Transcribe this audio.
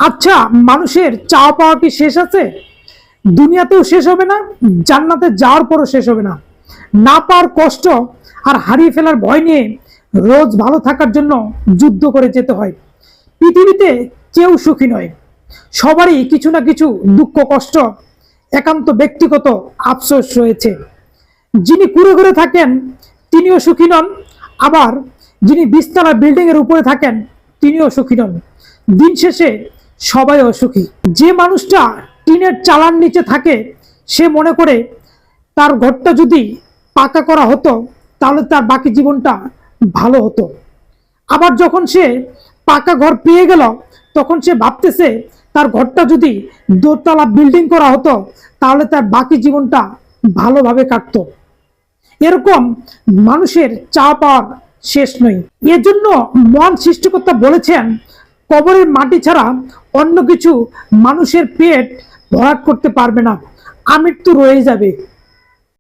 আচ্ছা, মানুষের চাওয়া পাওয়া কি শেষ আছে? দুনিয়াতেও শেষ হবে না, জান্নাতে যাওয়ার পরও শেষ হবে না। না পাওয়ার কষ্ট আর হারিয়ে ফেলার ভয় নিয়ে রোজ ভালো থাকার জন্য যুদ্ধ করে যেতে হয়। পৃথিবীতে কেউ সুখী নয়, সবারই কিছু না কিছু দুঃখ, কষ্ট, একান্ত ব্যক্তিগত আফসোস রয়েছে। যিনি কুড়ে ঘরে থাকেন তিনিও সুখী নন, আবার যিনি বিশতলা বিল্ডিং এর উপরে থাকেন তিনিও সুখী নন। দিন শেষে সবাই অসুখী। যে মানুষটা টিনের চালার নিচে থাকে সে মনে করে তার ঘরটা যদি পাকা করা হতো তাহলে তার বাকি জীবনটা ভালো হতো। আবার যখন সে পাকা ঘর পেয়ে গেল তখন সে ভাবতেছে তার ঘরটা যদি দোতলা বিল্ডিং করা হতো তাহলে তার বাকি জীবনটা ভালোভাবে কাটতো। এরকম মানুষের চাওয়া পাওয়ার শেষ নেই। এজন্য মহান সৃষ্টিকর্তা বলেছেন, কবরের মাটি ছাড়া অন্য কিছু মানুষের পেট ভরাট করতে পারবে না, আমৃত্যু রয়ে যাবে।